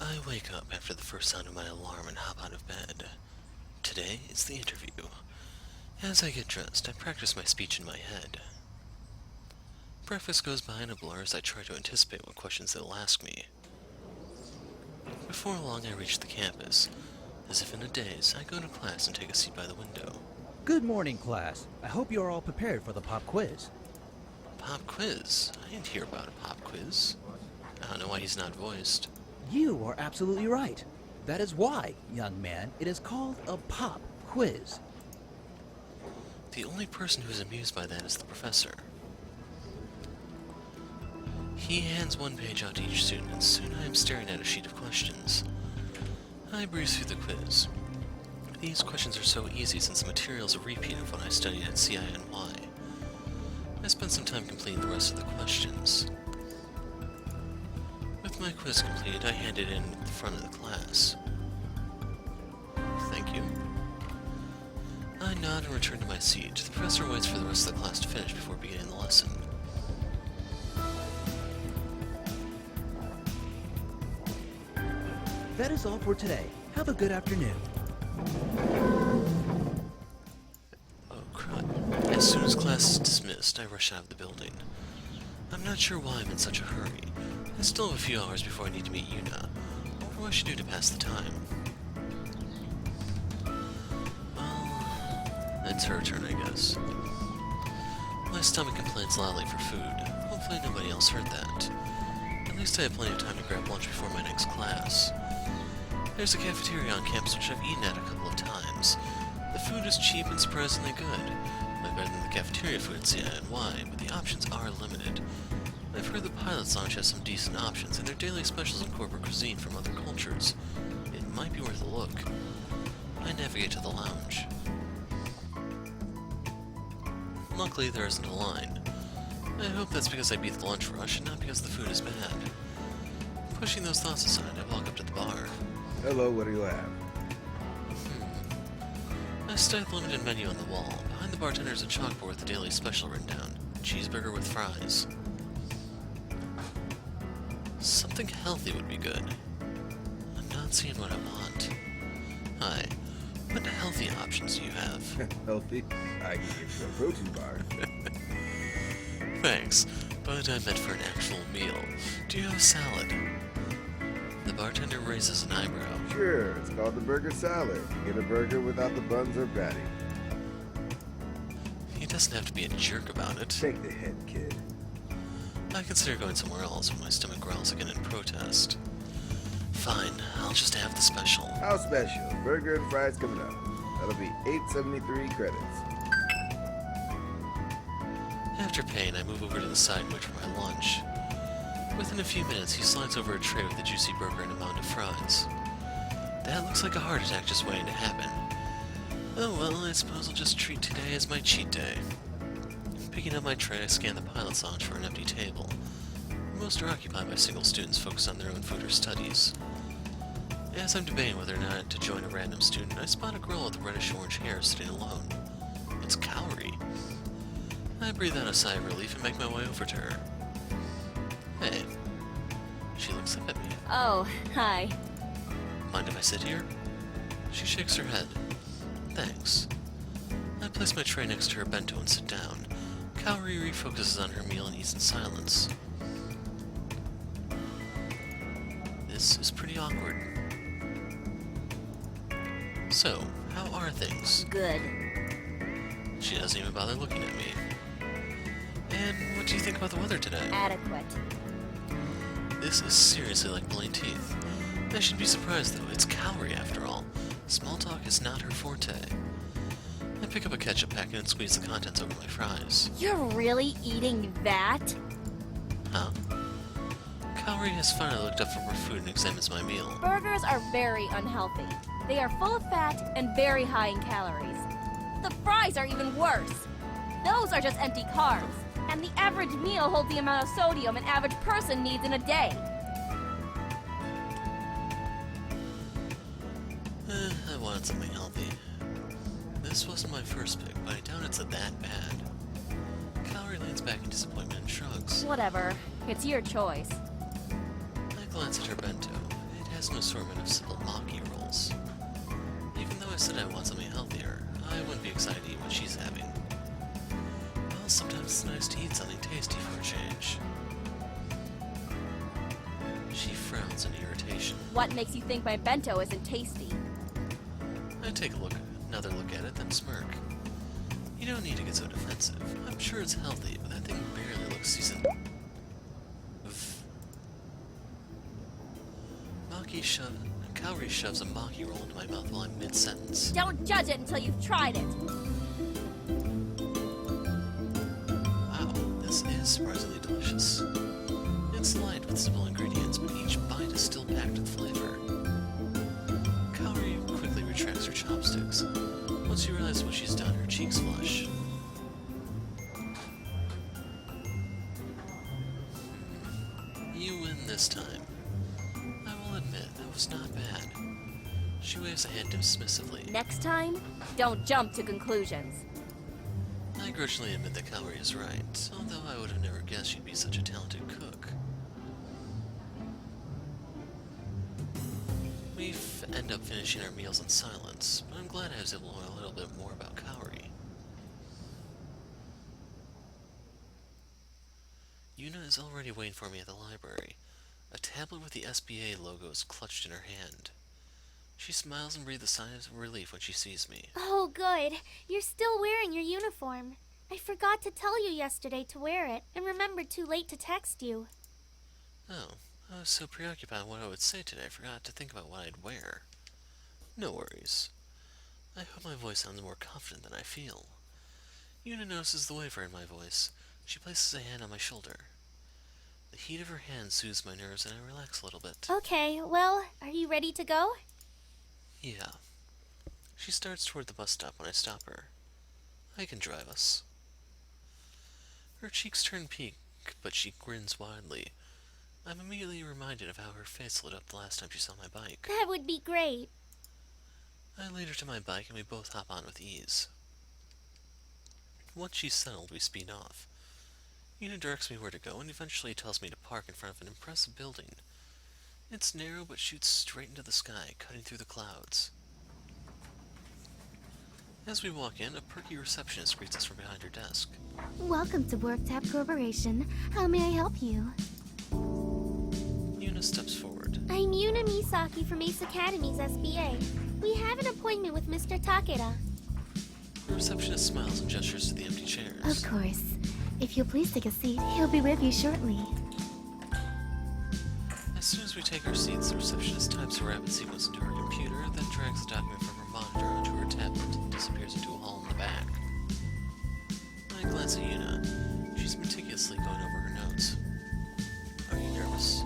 I wake up after the first sound of my alarm and hop out of bed. Today is the interview. As I get dressed, I practice my speech in my head. Breakfast goes by in a blur as I try to anticipate what questions they'll ask me. Before long, I reach the campus. As if in a daze, I go to class and take a seat by the window. Good morning, class. I hope you are all prepared for the pop quiz. Pop quiz? I didn't hear about a pop quiz. I don't know why he's not voiced. You are absolutely right. That is why, young man, it is called a pop quiz. The only person who is amused by that is the professor. He hands one page out to each student, and soon I am staring at a sheet of questions. I breeze through the quiz. These questions are so easy since the material is a repeat of what I studied at CINY. I spent some time completing the rest of the questions. With my quiz completed, I hand it in at the front of the class. Thank you. I nod and return to my seat. The professor waits for the rest of the class to finish before beginning the lesson. That is all for today. Have a good afternoon. Oh, crud. As soon as class is dismissed, I rush out of the building. I'm not sure why I'm in such a hurry. I still have a few hours before I need to meet Yuna. I wonder what I should do to pass the time. Well, it's her turn, I guess. My stomach complains loudly for food. Hopefully nobody else heard that. At least I have plenty of time to grab lunch before my next class. There's a cafeteria on campus which I've eaten at a couple of times. The food is cheap and surprisingly good. Way better than the cafeteria food at CINY, but the options are limited. I've heard the Pilot's Lounge has some decent options, and their daily specials in corporate cuisine from other cultures. It might be worth a look. I navigate to the lounge. Luckily, there isn't a line. I hope that's because I beat the lunch rush and not because the food is bad. Pushing those thoughts aside, I walk up to the bar. Hello, what do you have? I study the limited menu on the wall. Behind the bartender is a chalkboard with the daily special written down. Cheeseburger with fries. Something healthy would be good. I'm not seeing what I want. Hi. What healthy options do you have? Healthy? I can get you a protein bar. Thanks, but I meant for an actual meal. Do you have a salad? The bartender raises an eyebrow. Sure, it's called the burger salad. You get a burger without the buns or patty. He doesn't have to be a jerk about it. Take the hit, kid. I consider going somewhere else when my stomach growls again in protest. Fine, I'll just have the special. How special? Burger and fries coming up. That'll be $8.73 credits. After paying, I move over to the side and wait for my lunch. Within a few minutes, he slides over a tray with a juicy burger and a mound of fries. That looks like a heart attack just waiting to happen. Oh well, I suppose I'll just treat today as my cheat day. Picking up my tray, I scan the Pilot's Lounge for an empty table. Most are occupied by single students focused on their own food or studies. As I'm debating whether or not to join a random student, I spot a girl with reddish-orange hair sitting alone. It's Kaori. I breathe out a sigh of relief and make my way over to her. Hey. She looks up at me. Oh, hi. Mind if I sit here? She shakes her head. Thanks. I place my tray next to her bento and sit down. Kaori refocuses on her meal and eats in silence. This is pretty awkward. So, how are things? Good. She doesn't even bother looking at me. And what do you think about the weather today? Adequate. This is seriously like pulling teeth. I should be surprised though, it's Kaori after all. Small talk is not her forte. I pick up a ketchup packet and squeeze the contents over my fries. You're really eating that? Huh? Kaori has finally looked up from her food and examines my meal. Burgers are very unhealthy. They are full of fat and very high in calories. The fries are even worse. Those are just empty carbs. And the average meal holds the amount of sodium an average person needs in a day. I wanted something healthy. This wasn't my first pick, but I doubt it's that bad. Kaori leans back in disappointment and shrugs. Whatever. It's your choice. I glance at her bento. It has an assortment of simple maki rolls. Even though I said I want something healthier, I wouldn't be excited to eat what she's having. Well, sometimes it's nice to eat something tasty for a change. She frowns in irritation. What makes you think my bento isn't tasty? I take another look at it, then smirk. You don't need to get so defensive. I'm sure it's healthy, but that thing barely looks seasoned. Kaori shoves a maki roll into my mouth while I'm mid-sentence. Don't judge it until you've tried it. Wow, this is surprisingly delicious. It's light with simple ingredients, but each bite is still packed with flavor. Kaori quickly retracts her chopsticks. Once she realizes what she's done, her cheeks flush. You win this time. I will admit, that was not bad. She waves a hand dismissively. Next time, don't jump to conclusions. I grudgingly admit that Kaori is right, although I would have never guessed she'd be such a talented cook. We end up finishing our meals in silence, but I'm glad I was able to learn a little bit more about Kaori. Yuna is already waiting for me at the library. A tablet with the SBA logo is clutched in her hand. She smiles and breathes a sigh of relief when she sees me. Oh, good. You're still wearing your uniform. I forgot to tell you yesterday to wear it, and remembered too late to text you. Oh, I was so preoccupied with what I would say today, I forgot to think about what I'd wear. No worries. I hope my voice sounds more confident than I feel. Yuna notices the waver in my voice. She places a hand on my shoulder. The heat of her hand soothes my nerves and I relax a little bit. Okay, well, are you ready to go? Yeah. She starts toward the bus stop when I stop her. I can drive us. Her cheeks turn pink, but she grins widely. I'm immediately reminded of how her face lit up the last time she saw my bike. That would be great. I lead her to my bike and we both hop on with ease. Once she's settled, we speed off. Yuna directs me where to go and eventually tells me to park in front of an impressive building. It's narrow but shoots straight into the sky, cutting through the clouds. As we walk in, a perky receptionist greets us from behind her desk. Welcome to WorkTap Corporation. How may I help you? Yuna steps forward. I'm Yuna Misaki from Ace Academy's SBA. We have an appointment with Mr. Takeda. The receptionist smiles and gestures to the empty chairs. Of course. If you'll please take a seat, he'll be with you shortly. As soon as we take our seats, the receptionist types a rapid sequence into her computer, then drags the document from her monitor onto her tablet and disappears into a hall in the back. I glance at Yuna. She's meticulously going over her notes. Are you nervous?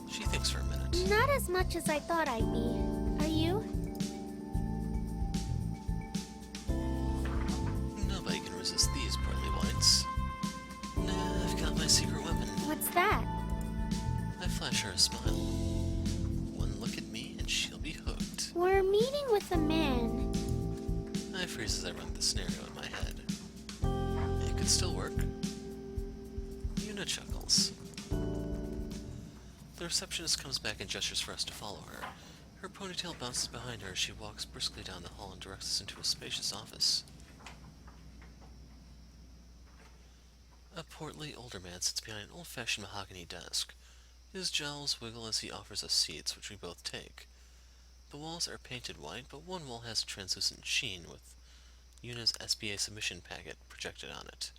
She thinks for a minute. Not as much as I thought I'd be. Are you? Nobody can resist these pearly whites. Nah, I've got my secret weapon. What's that? I flash her a smile. One look at me and she'll be hooked. We're meeting with a man. I freeze as I run the scenario in my head. It could still work. Yuna chuckles. The receptionist comes back and gestures for us to follow her. Her ponytail bounces behind her as she walks briskly down the hall and directs us into a spacious office. A portly older man sits behind an old-fashioned mahogany desk. His jowls wiggle as he offers us seats, which we both take. The walls are painted white, but one wall has a translucent sheen with Yuna's SBA submission packet projected on it.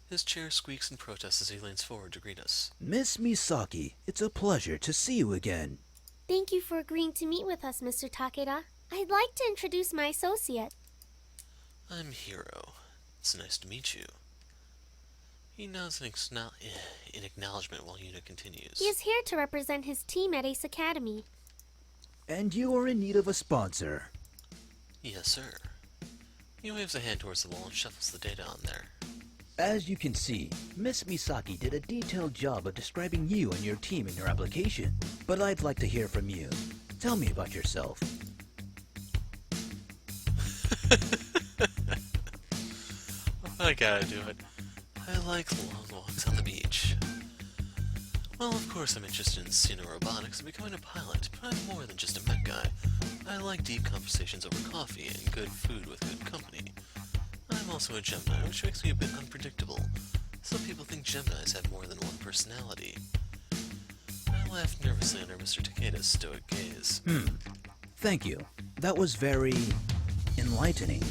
His chair squeaks in protest as he leans forward to greet us. Miss Misaki, it's a pleasure to see you again. Thank you for agreeing to meet with us, Mr. Takeda. I'd like to introduce my associate. I'm Hiro. It's nice to meet you. He nods in acknowledgement while Yuna continues. He is here to represent his team at Ace Academy. And you are in need of a sponsor. Yes, sir. He waves a hand towards the wall and shuffles the data on there. As you can see, Miss Misaki did a detailed job of describing you and your team in your application. But I'd like to hear from you. Tell me about yourself. I gotta do it. I like long walks on the beach. Well, of course I'm interested in xenorobotics and becoming a pilot, but I'm more than just a mech guy. I like deep conversations over coffee and good food with good company. I'm also a Gemini, which makes me a bit unpredictable. Some people think Geminis have more than one personality. I laughed nervously under Mr. Takeda's stoic gaze. Thank you. That was very enlightening.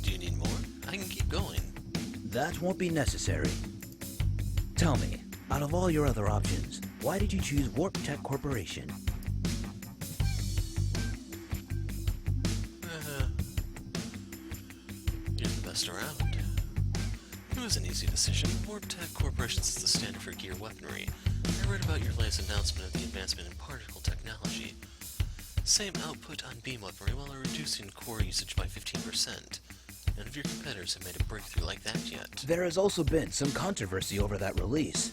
Do you need more? I can keep going. That won't be necessary. Tell me, out of all your other options, why did you choose Warp Tech Corporation? You're the best around. It was an easy decision. Warp Tech Corporation is the standard for gear weaponry. I read about your latest announcement of the advancement in particle technology. Same output on beam weaponry while reducing core usage by 15%. None of your competitors have made a breakthrough like that yet. There has also been some controversy over that release.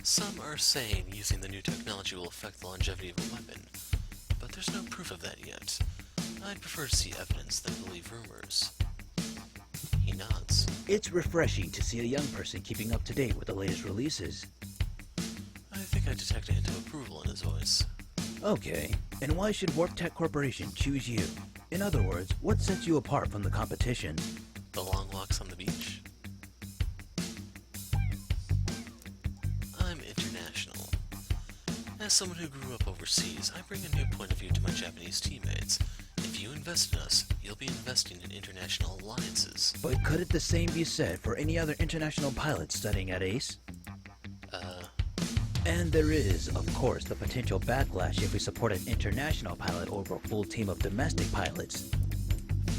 Some are saying using the new technology will affect the longevity of a weapon, but there's no proof of that yet. I'd prefer to see evidence than believe rumors. He nods. It's refreshing to see a young person keeping up to date with the latest releases. I think I detect a hint of approval in his voice. Okay, and why should Warp Tech Corporation choose you? In other words, what sets you apart from the competition? The long walks on the beach? I'm international. As someone who grew up overseas, I bring a new point of view to my Japanese teammates. If you invest in us, you'll be investing in international alliances. But couldn't the same be said for any other international pilot studying at ACE? And there is, of course, the potential backlash if we support an international pilot over a full team of domestic pilots.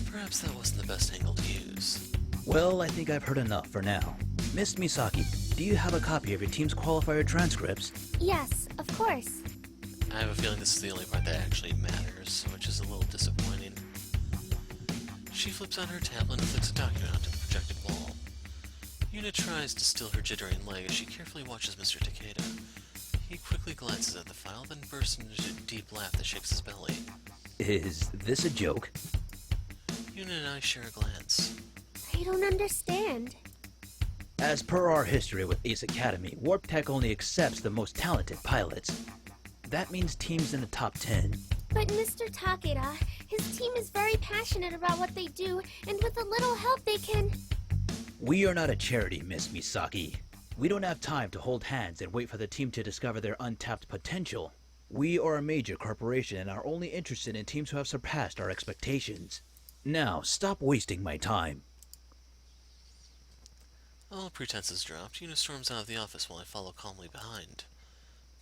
Perhaps that wasn't the best angle to use. Well, I think I've heard enough for now. Miss Misaki, do you have a copy of your team's qualifier transcripts? Yes, of course. I have a feeling this is the only part that actually matters, which is a little disappointing. She flips on her tablet and flicks a document onto the projected wall. Yuna tries to still her jittering leg as she carefully watches Mr. Takeda. He quickly glances at the file, then bursts into a deep laugh that shakes his belly. Is this a joke? Yuna and I share a glance. I don't understand. As per our history with Ace Academy, Warp Tech only accepts the most talented pilots. That means teams in the top 10. But Mr. Takeda, his team is very passionate about what they do, and with a little help they can... We are not a charity, Miss Misaki. We don't have time to hold hands and wait for the team to discover their untapped potential. We are a major corporation and are only interested in teams who have surpassed our expectations. Now, stop wasting my time. All pretenses dropped, Yuna storms out of the office while I follow calmly behind.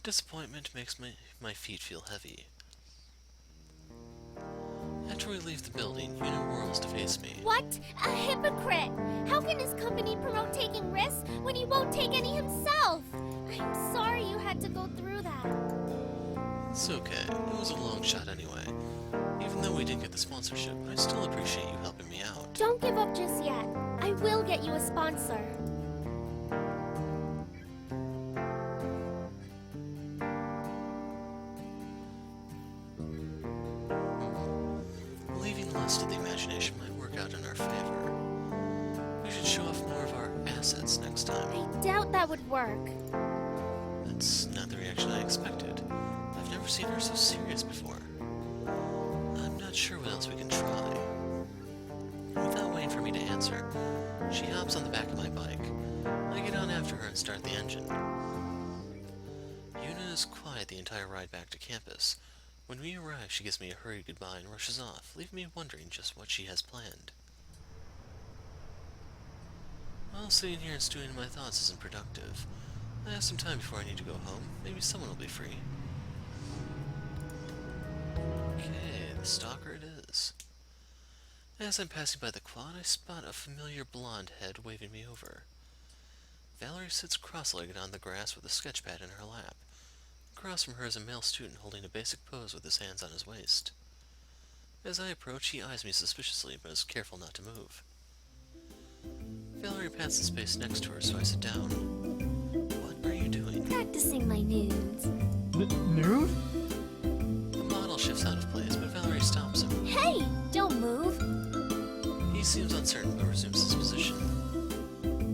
Disappointment makes my feet feel heavy. After we leave the building, Yuna whirls to face me. What? A hypocrite! How can his company promote taking risks when he won't take any himself? I'm sorry you had to go through that. It's okay. It was a long shot anyway. Even though we didn't get the sponsorship, I still appreciate you helping me out. Don't give up just yet. I will get you a sponsor. Leaving less to the imagination might work out in our favor. We should show off more of our assets next time. I doubt that would work. That's not the reaction I expected. I've never seen her so serious before. I'm not sure what else we can try. Without waiting for me to answer, she hops on the back of my bike. I get on after her and start the engine. Yuna is quiet the entire ride back to campus. When we arrive, she gives me a hurried goodbye and rushes off, leaving me wondering just what she has planned. While sitting here and stewing in my thoughts isn't productive. I have some time before I need to go home. Maybe someone will be free. Okay, the stalker it is. As I'm passing by the quad, I spot a familiar blonde head waving me over. Valerie sits cross-legged on the grass with a sketchpad in her lap. Across from her is a male student holding a basic pose with his hands on his waist. As I approach, he eyes me suspiciously, but is careful not to move. Valerie pats the space next to her, so I sit down. What are you doing? Practicing my nudes. Nude? The model shifts out of place, but Valerie stops him. Hey! Don't move! He seems uncertain, but resumes his position.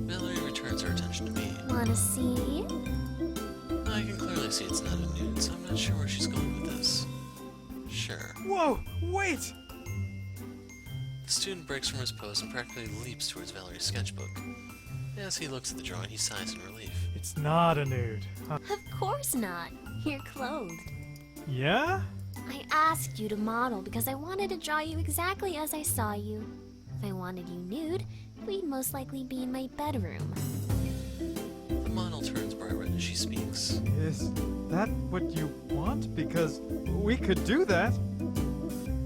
Valerie returns her attention to me. Wanna see? clearly see it's not a nude, so I'm not sure where she's going with this. Sure. Whoa, wait! The student breaks from his pose and practically leaps towards Valerie's sketchbook. As he looks at the drawing, he sighs in relief. It's not a nude. Of course not. You're clothed. Yeah? I asked you to model because I wanted to draw you exactly as I saw you. If I wanted you nude, we'd most likely be in my bedroom. The model turns bright red as she speaks. Is that what you want? Because we could do that.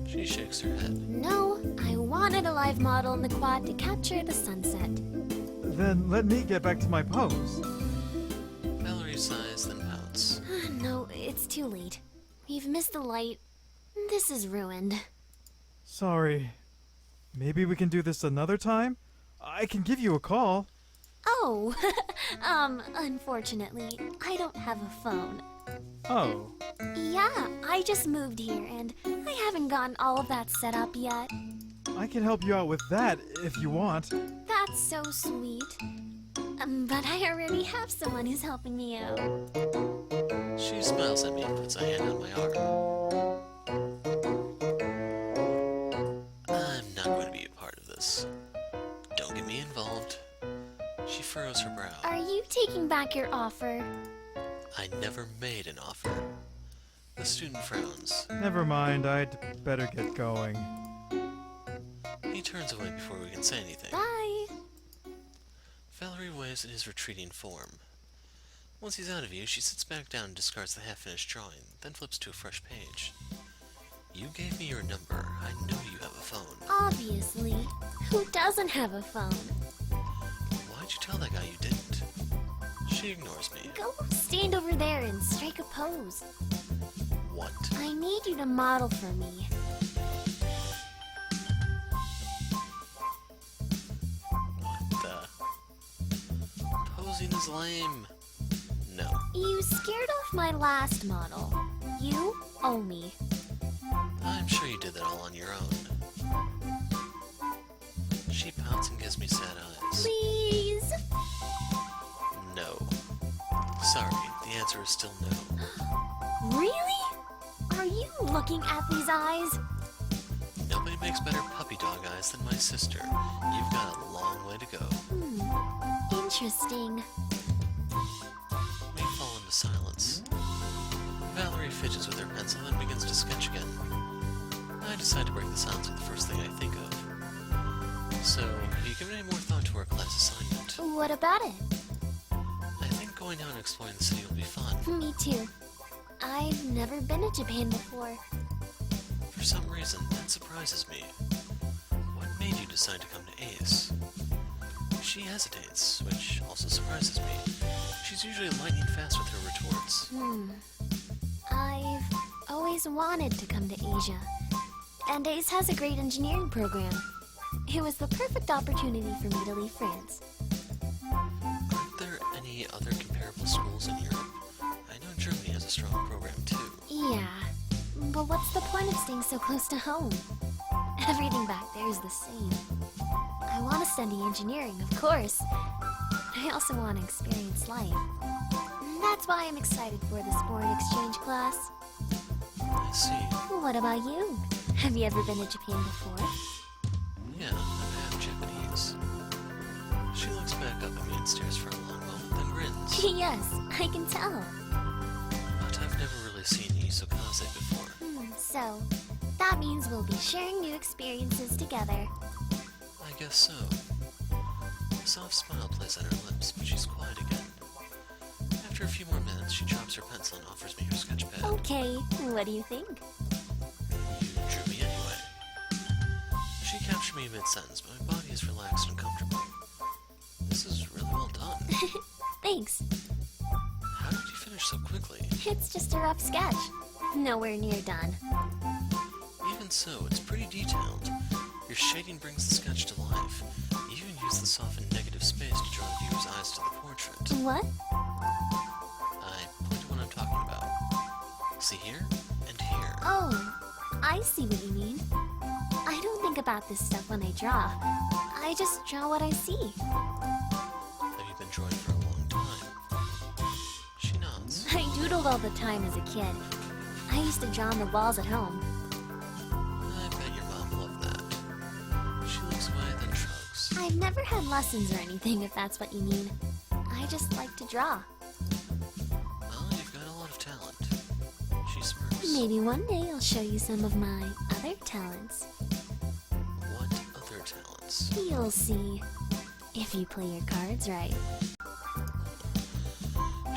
She shakes her head. No, I wanted a live model in the quad to capture the sunset. Then let me get back to my pose. Valerie sighs, then pouts. No, it's too late. We've missed the light. This is ruined. Sorry. Maybe we can do this another time? I can give you a call. Oh, unfortunately, I don't have a phone. Oh. Yeah, I just moved here and I haven't gotten all of that set up yet. I can help you out with that if you want. That's so sweet. But I already have someone who's helping me out. She smiles at me and puts a hand on my arm. I'm not going to be a part of this. Don't get me involved. She furrows her brow. Are you taking back your offer? I never made an offer. The student frowns. Never mind, I'd better get going. He turns away before we can say anything. Bye. Valerie waves at his retreating form. Once he's out of view, she sits back down and discards the half-finished drawing, then flips to a fresh page. You gave me your number. I know you have a phone. Obviously. Who doesn't have a phone? Why'd you tell that guy you didn't? She ignores me. Go stand over there and strike a pose. What? I need you to model for me. What the? Posing is lame. No. You scared off my last model. You owe me. I'm sure you did that all on your own. She pouts and gives me sad eyes. Please. No. Sorry, the answer is still no. Really? Are you looking at these eyes? Nobody makes better puppy dog eyes than my sister. You've got a long way to go. Interesting. We fall into silence. Valerie fidgets with her pencil and begins to sketch again. I decide to break the silence with the first thing I think of. So, have you given any more thought to our class assignment? What about it? I think going out and exploring the city will be fun. Me too. I've never been to Japan before. For some reason, that surprises me. What made you decide to come to ACE? She hesitates, which also surprises me. She's usually lightning fast with her retorts. I've always wanted to come to Asia. And ACE has a great engineering program. It was the perfect opportunity for me to leave France. Aren't there any other comparable schools in Europe? I know Germany has a strong program too. Yeah, but what's the point of staying so close to home? Everything back there is the same. I want to study engineering, of course. I also want to experience life. That's why I'm excited for the sport exchange class. I see. What about you? Have you ever been to Japan before? Yeah, I'm half Japanese. She looks back up at me and stares for a long moment, then grins. Yes, I can tell. But I've never really seen Isokaze before. So, that means we'll be sharing new experiences together. I guess so. A soft smile plays on her lips, but she's quiet again. After a few more minutes, she drops her pencil and offers me her sketch pad. Okay, what do you think? You drew me anyway. She captured me mid-sentence, but my body is relaxed and comfortable. This is really well done. Thanks. How did you finish so quickly? It's just a rough sketch. Nowhere near done. Even so, it's pretty detailed. Your shading brings the sketch to life. You even use the softened negative space to draw the viewer's eyes to the portrait. What? I point to what I'm talking about. See here and here. Oh, I see what you mean. I don't think about this stuff when I draw. I just draw what I see. Have you been drawing for a long time? She nods. I doodled all the time as a kid. I used to draw on the walls at home. I bet your mom loved that. She looks away, then shrugs. I've never had lessons or anything, if that's what you mean. I just like to draw. Well, you've got a lot of talent. She smirks. Maybe one day I'll show you some of my other talents. What other talents? You'll see. If you play your cards right.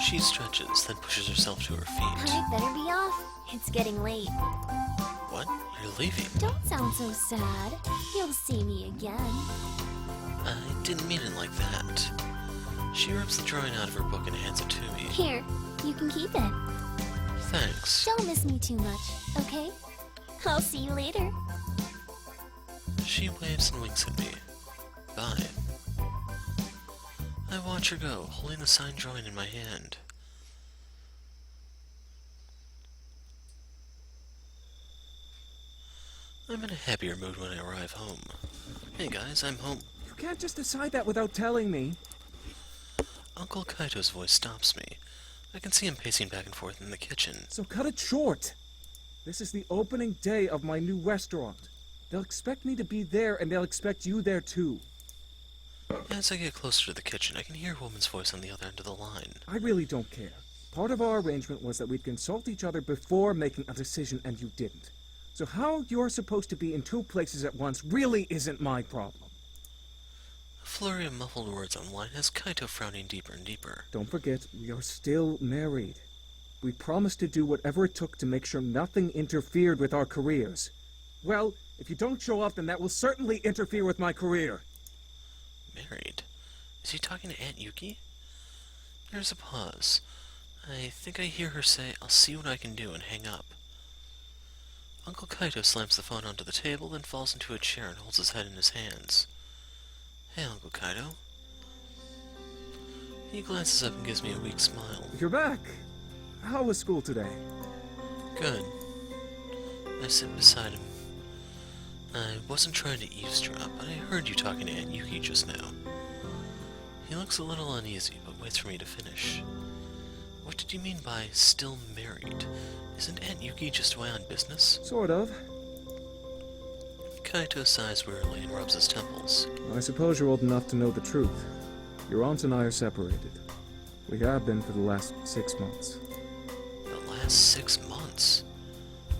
She stretches, then pushes herself to her feet. I better be off. It's getting late. What? You're leaving? Don't sound so sad. You'll see me again. I didn't mean it like that. She rips the drawing out of her book and hands it to me. Here, you can keep it. Thanks. Don't miss me too much, okay? I'll see you later. She waves and winks at me. Bye. I watch her go, holding the signed drawing in my hand. I'm in a happier mood when I arrive home. Hey guys, I'm home. You can't just decide that without telling me. Uncle Kaito's voice stops me. I can see him pacing back and forth in the kitchen. So cut it short. This is the opening day of my new restaurant. They'll expect me to be there, and they'll expect you there too. As I get closer to the kitchen, I can hear a woman's voice on the other end of the line. I really don't care. Part of our arrangement was that we'd consult each other before making a decision, and you didn't. So how you're supposed to be in two places at once really isn't my problem. A flurry of muffled words on the line has Kaito frowning deeper and deeper. Don't forget, we are still married. We promised to do whatever it took to make sure nothing interfered with our careers. Well, if you don't show up, then that will certainly interfere with my career. Married? Is he talking to Aunt Yuki? There's a pause. I think I hear her say, "I'll see what I can do," and hang up. Uncle Kaito slams the phone onto the table, then falls into a chair and holds his head in his hands. Hey, Uncle Kaito. He glances up and gives me a weak smile. You're back. How was school today? Good. I sit beside him. I wasn't trying to eavesdrop, but I heard you talking to Aunt Yuki just now. He looks a little uneasy, but waits for me to finish. What did you mean by still married? Isn't Aunt Yuki just away on business? Sort of. Kaito sighs wearily and rubs his temples. I suppose you're old enough to know the truth. Your aunt and I are separated. We have been for the last 6 months. The last 6 months?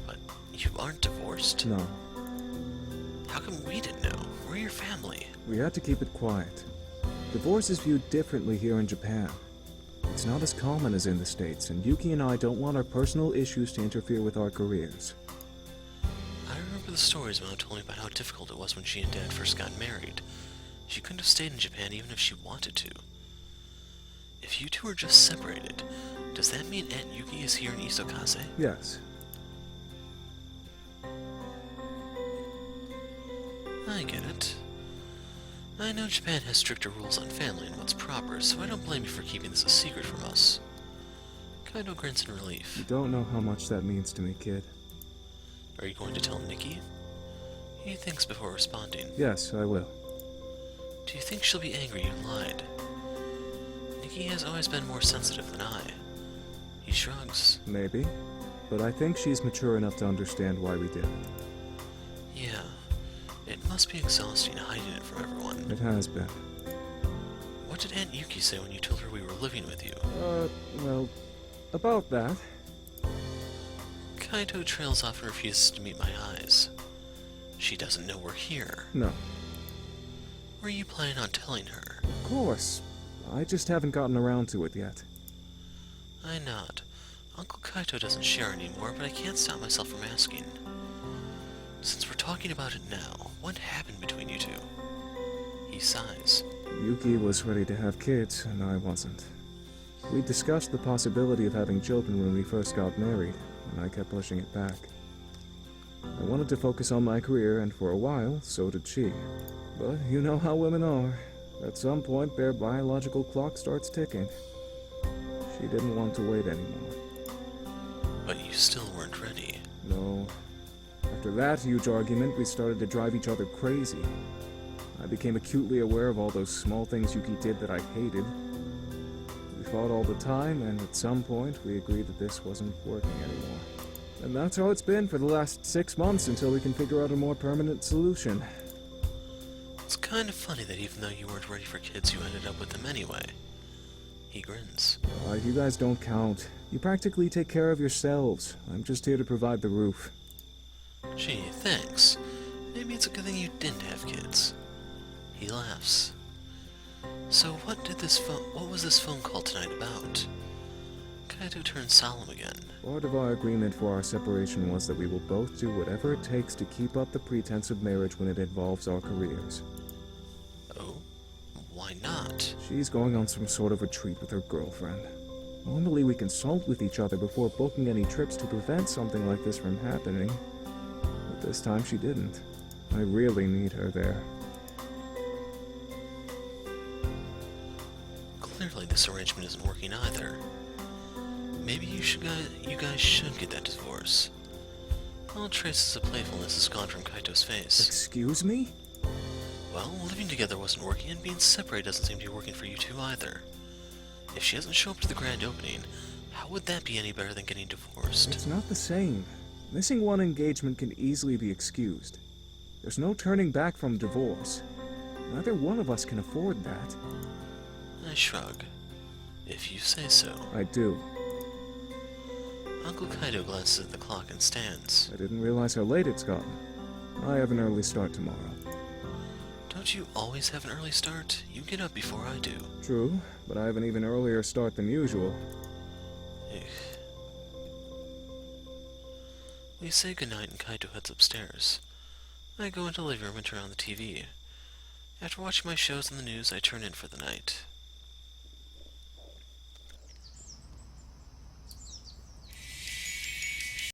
But you aren't divorced? No, How come we didn't know? We're your family. we had to keep it quiet. Divorce is viewed differently here in Japan. It's not as common as in the States, and Yuki and I don't want our personal issues to interfere with our careers. I remember the stories Mom told me about how difficult it was when she and Dad first got married. She couldn't have stayed in Japan even if she wanted to. If you two are just separated, does that mean Aunt Yuki is here in Isokase? Yes. I get it. I know Japan has stricter rules on family and what's proper, so I don't blame you for keeping this a secret from us. Kaito grins in relief. You don't know how much that means to me, kid. Are you going to tell Nikki? He thinks before responding. Yes, I will. Do you think she'll be angry you lied? Nikki has always been more sensitive than I. He shrugs. Maybe. But I think she's mature enough to understand why we did it. Yeah. It must be exhausting hiding it from everyone. It has been. What did Aunt Yuki say when you told her we were living with you? Well, about that. Kaito trails off and refuses to meet my eyes. She doesn't know we're here. No. Were you planning on telling her? Of course. I just haven't gotten around to it yet. I nod. Uncle Kaito doesn't share anymore, but I can't stop myself from asking. Since we're talking about it now, what happened between you two? He sighs. Yuki was ready to have kids, and I wasn't. We discussed the possibility of having children when we first got married, and I kept pushing it back. I wanted to focus on my career, and for a while, so did she. But you know how women are. At some point, their biological clock starts ticking. She didn't want to wait anymore. But you still weren't ready. No. After that huge argument, we started to drive each other crazy. I became acutely aware of all those small things Yuki did that I hated. We fought all the time, and at some point we agreed that this wasn't working anymore. And that's how it's been for the last 6 months until we can figure out a more permanent solution. It's kind of funny that even though you weren't ready for kids, you ended up with them anyway. He grins. You guys don't count. You practically take care of yourselves. I'm just here to provide the roof. Gee, thanks. Maybe it's a good thing you didn't have kids. He laughs. So what was this phone call tonight about? Kaito turns solemn again. Part of our agreement for our separation was that we will both do whatever it takes to keep up the pretense of marriage when it involves our careers. Oh? Why not? She's going on some sort of retreat with her girlfriend. Normally we consult with each other before booking any trips to prevent something like this from happening. But this time she didn't. I really need her there. Clearly this arrangement isn't working either. Maybe you guys should get that divorce. All traces of playfulness has gone from Kaito's face. Excuse me? Well, living together wasn't working, and being separated doesn't seem to be working for you two either. If she doesn't show up to the grand opening, how would that be any better than getting divorced? It's not the same. Missing one engagement can easily be excused. There's no turning back from divorce. Neither one of us can afford that. I shrug. If you say so. I do. Uncle Kaito glances at the clock and stands. I didn't realize how late it's gotten. I have an early start tomorrow. Don't you always have an early start? You get up before I do. True, but I have an even earlier start than usual. Ugh. We say goodnight and Kaito heads upstairs. I go into the living room and turn on the TV. After watching my shows on the news, I turn in for the night.